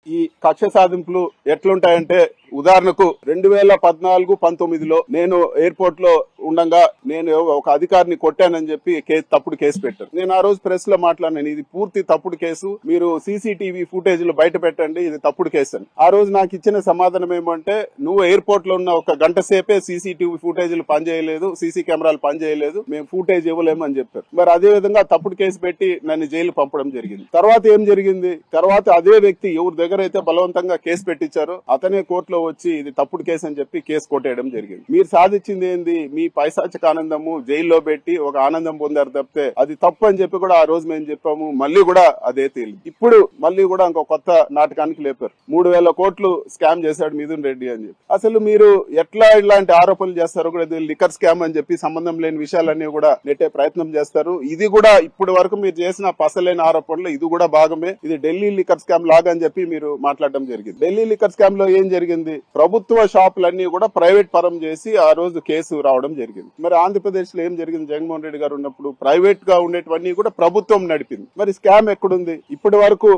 ఈ కక్ష సాధింపులు ఎట్లుంటాయంటే ఉదాహరణకు 2014-19లో నేను ఎయిర్పోర్ట్ లో ఉండగా నేను ఒక అధికారిని కొట్టానని చెప్పి తప్పుడు కేసు పెట్టారు. నేను ఆ రోజు ప్రెస్ లో మాట్లాడినాను, ఇది పూర్తి తప్పుడు కేసు, మీరు సీసీటీవీ ఫుటేజ్లు బయట పెట్టండి, ఇది తప్పుడు కేసు అని. ఆ రోజు నాకు ఇచ్చిన సమాధానం ఏమంటే, నువ్వు ఎయిర్పోర్ట్ లో ఉన్న ఒక గంట సేపే సీసీటీవీ ఫుటేజ్లు పనిచేయలేదు, సీసీ కెమెరాలు పనిచేయలేదు, మేము ఫుటేజ్ ఇవ్వలేము అని చెప్పారు. మరి అదే విధంగా తప్పుడు కేసు పెట్టి నన్ను జైలు పంపడం జరిగింది. తర్వాత ఏం జరిగింది, తర్వాత అదే వ్యక్తి ఎవరి దగ్గర అయితే బలవంతంగా కేసు పెట్టించారో అతనే కోర్టులో వచ్చి ఇది తప్పుడు కేసు అని చెప్పి కేసు కొట్టేయడం జరిగింది. మీరు సాధించింది ఏంది, మీ పైశాచిక ఆనందము, జైల్లో పెట్టి ఒక ఆనందం పొందారు తప్పితే అది తప్పు అని చెప్పి కూడా ఆ రోజు మేము చెప్పాము. మళ్ళీ కూడా అదే తేలింది. ఇప్పుడు మళ్ళీ కూడా ఇంకో కొత్త నాటకానికి లేపారు. 3,000 కోట్లు స్కామ్ చేశాడు మిథున్ రెడ్డి అని చెప్పి. అసలు మీరు ఎట్లా ఇలాంటి ఆరోపణలు చేస్తారో కూడా, లిక్కర్ స్కామ్ అని చెప్పి సంబంధం లేని విషయాలన్నీ కూడా నెట్టే ప్రయత్నం చేస్తారు. ఇది కూడా ఇప్పటి వరకు మీరు చేసిన పసలేని ఆరోపణలు ఇది కూడా భాగమే. ఇది ఢిల్లీ లిక్కర్ స్కామ్ లాగా అని చెప్పి మీరు మాట్లాడడం జరిగింది. ఢిల్లీ లిక్కర్ స్కామ్ లో ఏం జరిగింది, ప్రభుత్వ షాపులన్నీ కూడా ప్రైవేట్ పరం చేసి ఆ రోజు కేసు రావడం జరిగింది. మరి ఆంధ్రప్రదేశ్ లో ఏం జరిగింది, జగన్మోహన్ రెడ్డి గారు ఉన్నప్పుడు ప్రైవేట్ గా ఉండేటివన్నీ కూడా ప్రభుత్వం నడిపింది. మరి స్కామ్ ఎక్కడుంది? ఇప్పటి వరకు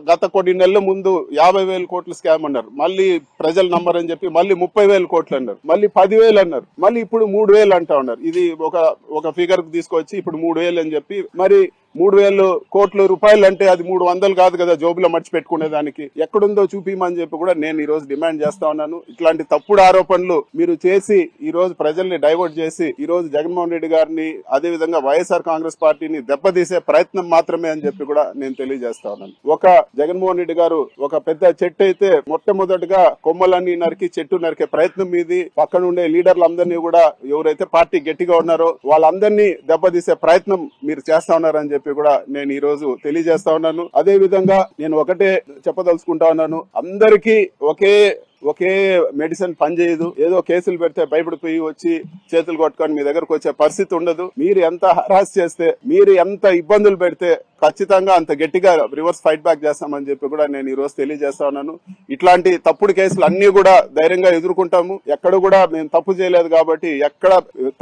గత కొన్ని నెలల ముందు 50,000 కోట్ల స్కామ్ అన్నారు, మళ్ళీ ప్రజలు నమ్మరని చెప్పి మళ్ళీ 30,000 కోట్లు అన్నారు, మళ్ళీ 10,000 అన్నారు, మళ్ళీ ఇప్పుడు 3,000 అంటా ఉన్నారు. ఇది ఒక ఫిగర్ కు తీసుకొచ్చి ఇప్పుడు 3,000 అని చెప్పి, మరి 3,000 కోట్ల రూపాయలు అంటే అది 300 కాదు కదా జోబులో మర్చి పెట్టుకునే దానికి. ఎక్కడుందో చూపిమని చెప్పి కూడా నేను ఈ రోజు డిమాండ్ చేస్తా ఉన్నాను. ఇట్లాంటి తప్పుడు ఆరోపణలు మీరు చేసి ఈ రోజు ప్రజల్ని డైవర్ట్ చేసి ఈ రోజు జగన్మోహన్ రెడ్డి గారిని, అదే విధంగా వైఎస్ఆర్ కాంగ్రెస్ పార్టీని దెబ్బతీసే ప్రయత్నం మాత్రమే అని చెప్పి కూడా నేను తెలియజేస్తా ఉన్నాను. ఒక జగన్మోహన్ రెడ్డి గారు ఒక పెద్ద చెట్టు అయితే మొట్టమొదటిగా కొమ్మలన్నీ నరికి చెట్టు నరికే ప్రయత్నం మీది. పక్కన ఉండే లీడర్లందరినీ కూడా ఎవరైతే పార్టీ గట్టిగా ఉన్నారో వాళ్ళందరినీ దెబ్బతీసే ప్రయత్నం మీరు చేస్తా ఉన్నారని చెప్పి కూడా నేను ఈ రోజు తెలియజేస్తా ఉన్నాను. అదే విధంగా నేను ఒకటే చెప్పదలుచుకుంటా ఉన్నాను, అందరికీ ఒకే మెడిసిన్ పనిచేయదు. ఏదో కేసులు పెడితే భయపడిపోయి వచ్చి చేతులు కొట్టుకొని మీ దగ్గరకు వచ్చే పరిస్థితి ఉండదు. మీరు ఎంత హరాస్ చేస్తే, మీరు ఎంత ఇబ్బందులు పెడితే ఖచ్చితంగా అంత గట్టిగా రివర్స్ ఫైట్ బ్యాక్ చేస్తామని చెప్పి కూడా నేను ఈ రోజు తెలియజేస్తా ఉన్నాను. ఇట్లాంటి తప్పుడు కేసులు అన్ని కూడా ధైర్యంగా ఎదుర్కొంటాము. ఎక్కడ కూడా మేము తప్పు చేయలేదు కాబట్టి ఎక్కడ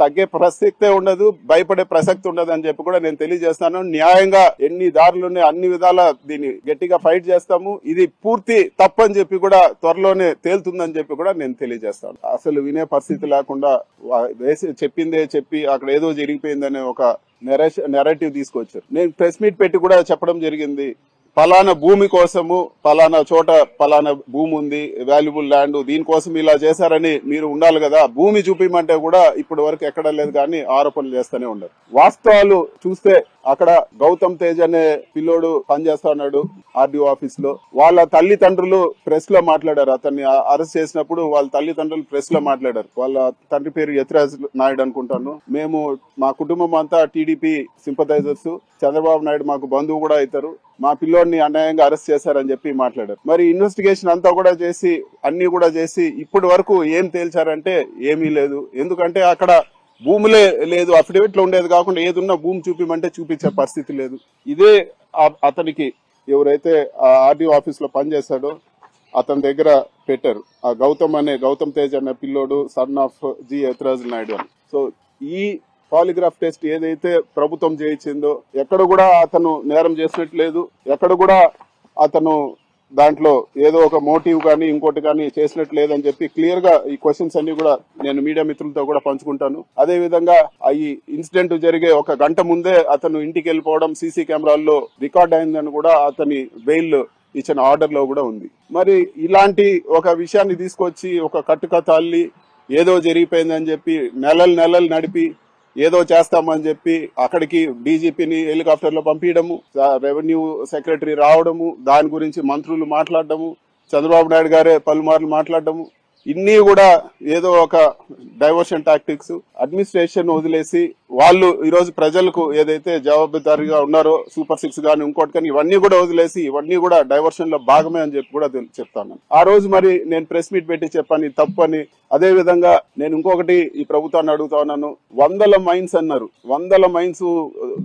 తగ్గే ప్రసక్తే ఉండదు, భయపడే ప్రసక్తి ఉండదు అని చెప్పి కూడా నేను తెలియజేస్తాను. న్యాయంగా ఎన్ని దారులున్నాయి అన్ని విధాల దీన్ని గట్టిగా ఫైట్ చేస్తాము. ఇది పూర్తి తప్పని చెప్పి కూడా త్వరలోనే తేలుతుందని చెప్పి కూడా నేను తెలియజేస్తాను. అసలు వినే పరిస్థితి లేకుండా చెప్పిందే చెప్పి అక్కడ ఏదో జరిగిపోయిందనే ఒక నెరేటివ్ తీసుకొచ్చారు. నేను ప్రెస్ మీట్ పెట్టి కూడా చెప్పడం జరిగింది, పలానా భూమి కోసము పలానా చోట పలానా భూమి ఉంది, వాల్యుబుల్ ల్యాండ్, దీనికోసం ఇలా చేశారని మీరు ఉండాలి కదా. భూమి చూపించమంటే కూడా ఇప్పటి వరకు ఎక్కడ లేదు కానీ ఆరోపణలు చేస్తూనే ఉండరు. వాస్తవాలు చూస్తే అక్కడ గౌతమ్ తేజ్ అనే పిల్లోడు పనిచేస్తా ఉన్నాడు ఆర్డీఓ ఆఫీస్ లో. వాళ్ళ తల్లిదండ్రులు ప్రెస్ లో మాట్లాడారు. అతన్ని అరెస్ట్ చేసినప్పుడు వాళ్ళ తల్లిదండ్రులు ప్రెస్ లో మాట్లాడారు. వాళ్ళ తండ్రి పేరు యతిరాజ్ నాయుడు అనుకుంటాను. మేము మా కుటుంబం అంతా టీడీపీ సింపథైజర్స్, చంద్రబాబు నాయుడు మాకు బంధువు కూడా అవుతారు, మా పిల్లోడిని అన్యాయంగా అరెస్ట్ చేశారని చెప్పి మాట్లాడారు. మరి ఇన్వెస్టిగేషన్ అంతా కూడా చేసి అన్ని కూడా చేసి ఇప్పటి వరకు ఏం తేల్చారంటే ఏమీ లేదు. ఎందుకంటే అక్కడ భూములే లేదు, అఫిడవిట్ లో ఉండేది కాకుండా ఏదున్నా భూమి చూపిమంటే చూపించే పరిస్థితి లేదు. ఇదే అతనికి ఎవరైతే ఆర్డీఓ ఆఫీస్ లో పనిచేశాడో అతని దగ్గర పెట్టారు. ఆ గౌతమ్ తేజ్ అనే పిల్లోడు son of G Yathiraj Naidu అని. సో ఈ పాలిగ్రాఫ్ టెస్ట్ ఏదైతే ప్రభుత్వం చేయించిందో ఎక్కడ కూడా అతను నేరం చేసినట్లేదు, ఎక్కడ కూడా అతను దాంట్లో ఏదో ఒక మోటివ్ కానీ ఇంకోటి కానీ చేసినట్టు లేదని చెప్పి క్లియర్ గా ఈ క్వశ్చన్స్ అన్ని కూడా నేను మీడియా మిత్రులతో కూడా పంచుకుంటాను. అదే విధంగా ఈ ఇన్సిడెంట్ జరిగే ఒక గంట ముందే అతను ఇంటికి వెళ్ళిపోవడం సీసీ కెమెరాల్లో రికార్డ్ అయిందని కూడా అతని బెయిల్ ఇచ్చిన ఆర్డర్ లో కూడా ఉంది. మరి ఇలాంటి ఒక విషయాన్ని తీసుకొచ్చి ఒక కట్టుకథ అల్లి ఏదో జరిగిపోయిందని చెప్పి నెలలు నడిపి ఏదో చేస్తామని చెప్పి అక్కడికి డీజీపీని హెలికాప్టర్ లో పంపించడము, రెవెన్యూ సెక్రటరీ రావడము, దాని గురించి మంత్రులు మాట్లాడడము, చంద్రబాబు నాయుడు గారే పలుమార్లు మాట్లాడడము, ఇన్ని కూడా ఏదో ఒక డైవర్షన్ టాక్టిక్స్. అడ్మినిస్ట్రేషన్ వదిలేసి వాళ్ళు ఈ రోజు ప్రజలకు ఏదైతే జవాబుదారీగా ఉన్నారో సూపర్ 6 కానీ ఇంకోటి కానీ ఇవన్నీ కూడా వదిలేసి ఇవన్నీ కూడా డైవర్షన్ లో భాగమే అని చెప్పి కూడా చెప్తాను. ఆ రోజు మరి నేను ప్రెస్ మీట్ పెట్టి చెప్పని తప్పని. అదే విధంగా నేను ఇంకొకటి ఈ ప్రభుత్వాన్ని అడుగుతా ఉన్నాను, 100 మైన్స్ అన్నారు, 100 మైన్స్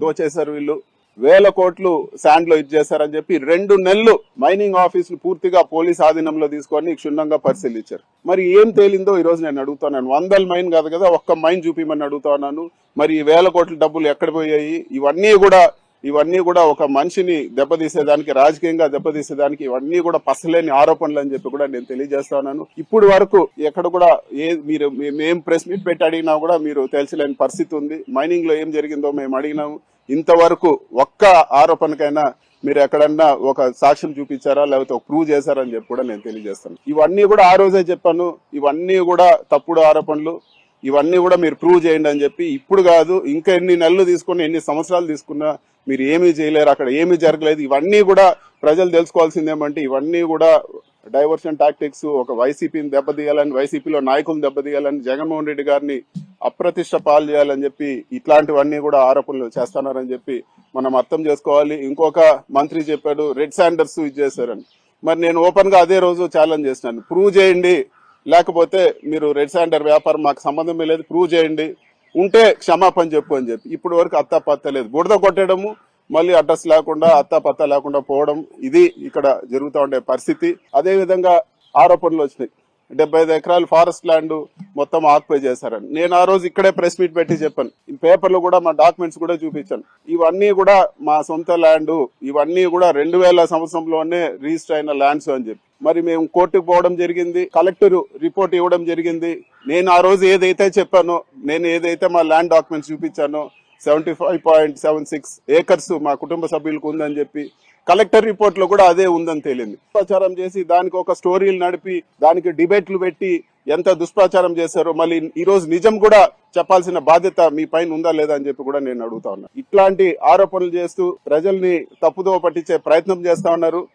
దోచేశారు వీళ్ళు, 1,000 కోట్లు శాండ్ లో ఇచ్చేశారని చెప్పి 2 నెలలు మైనింగ్ ఆఫీసులు పూర్తిగా పోలీస్ ఆధీనంలో తీసుకొని క్షుణ్ణంగా పరిశీలించారు. మరి ఏం తేలిందో ఈ రోజు నేను అడుగుతున్నాను. 100 మైన్ కాదు కదా, ఒక్క మైన్ చూపిమని అడుగుతా ఉన్నాను. మరి 1,000 కోట్ల డబ్బులు ఎక్కడ పోయాయి? ఇవన్నీ కూడా ఇవన్నీ కూడా ఒక మనిషిని దెబ్బతీసేదానికి, రాజకీయంగా దెబ్బతీసేదానికి ఇవన్నీ కూడా పసలేని ఆరోపణలు అని చెప్పి కూడా నేను తెలియజేస్తా ఉన్నాను. ఇప్పుడు వరకు ఎక్కడ కూడా మీరు మేము ప్రెస్ మీట్ పెట్టి అడిగినా కూడా మీరు తెలియలేని పరిస్థితి ఉంది. మైనింగ్ లో ఏం జరిగిందో మేము అడిగినాము. ఇంతవరకు ఒక్క ఆరోపణకైనా మీరు ఎక్కడన్నా ఒక సాక్ష్యం చూపించారా, లేకపోతే ఒక ప్రూవ్ చేశారని చెప్పి కూడా నేను తెలియజేస్తాను. ఇవన్నీ కూడా ఆ రోజే చెప్పాను, ఇవన్నీ కూడా తప్పుడు ఆరోపణలు, ఇవన్నీ కూడా మీరు ప్రూవ్ చేయండి అని చెప్పి. ఇప్పుడు కాదు, ఇంకా ఎన్ని నెలలు తీసుకున్నా, ఎన్ని సంవత్సరాలు తీసుకున్నా మీరు ఏమీ చేయలేరు, అక్కడ ఏమీ జరగలేదు. ఇవన్నీ కూడా ప్రజలు తెలుసుకోవాల్సింది ఏమంటే, ఇవన్నీ కూడా డైవర్షన్ టాక్టిక్స్, ఒక వైసీపీని దెబ్బతీయాలని, వైసీపీలో నాయకులను దెబ్బతీయాలని, జగన్మోహన్ రెడ్డి గారిని అప్రతిష్ట పాలు చేయాలని చెప్పి ఇట్లాంటివన్నీ కూడా ఆరోపణలు చేస్తున్నారని చెప్పి మనం అర్థం చేసుకోవాలి. ఇంకొక మంత్రి చెప్పాడు రెడ్ శాండర్స్ ఇది చేశారని. మరి నేను ఓపెన్ గా అదే రోజు ఛాలెంజ్ చేసినాను, ప్రూవ్ చేయండి, లేకపోతే మీరు రెడ్ శాండర్ వ్యాపారం మాకు సంబంధమే లేదు, ప్రూవ్ చేయండి, ఉంటే క్షమాపణ చెప్పు అని చెప్పి. ఇప్పటి వరకు అత్తాపత్త లేదు. బురద కొట్టడము, మళ్ళీ అడ్రస్ లేకుండా, అత్తాపత్త లేకుండా పోవడం, ఇది ఇక్కడ జరుగుతూ ఉండే పరిస్థితి. అదే విధంగా ఆరోపణలు వచ్చినాయి, 75 ఎకరాలు ఫారెస్ట్ ల్యాండ్ మొత్తం ఆక్యుపై చేశారని. నేను ఆ రోజు ఇక్కడే ప్రెస్ మీట్ పెట్టి చెప్పాను, ఈ పేపర్లో కూడా మా డాక్యుమెంట్స్ కూడా చూపించాను. ఇవన్నీ కూడా మా సొంత ల్యాండ్, ఇవన్నీ కూడా 2000 సంవత్సరంలోనే రిజిస్టర్ అయిన ల్యాండ్స్ అని చెప్పి. మరి మేము కోర్టుకు పోవడం జరిగింది, కలెక్టర్ రిపోర్ట్ ఇవ్వడం జరిగింది. నేను ఆ రోజు ఏదైతే చెప్పానో, నేను ఏదైతే మా ల్యాండ్ డాక్యుమెంట్స్ చూపించానో 75.76 ఏకర్స్ మా కుటుంబ సభ్యులకు ఉందని చెప్పి, కలెక్టర్ రిపోర్ట్ లో కూడా అదే ఉందని తేలింది. ప్రచారం చేసి దానికి ఒక స్టోరీలు నడిపి, దానికి డిబేట్లు పెట్టి ఎంత దుష్ప్రచారం చేశారో మళ్ళీ ఈ రోజు నిజం కూడా చెప్పాల్సిన బాధ్యత మీ పైన ఉందా లేదా అని చెప్పి కూడా నేను అడుగుతా ఉన్నా. ఇట్లాంటి ఆరోపణలు చేస్తూ ప్రజల్ని తప్పుదోవ పట్టించే ప్రయత్నం చేస్తా ఉన్నారు.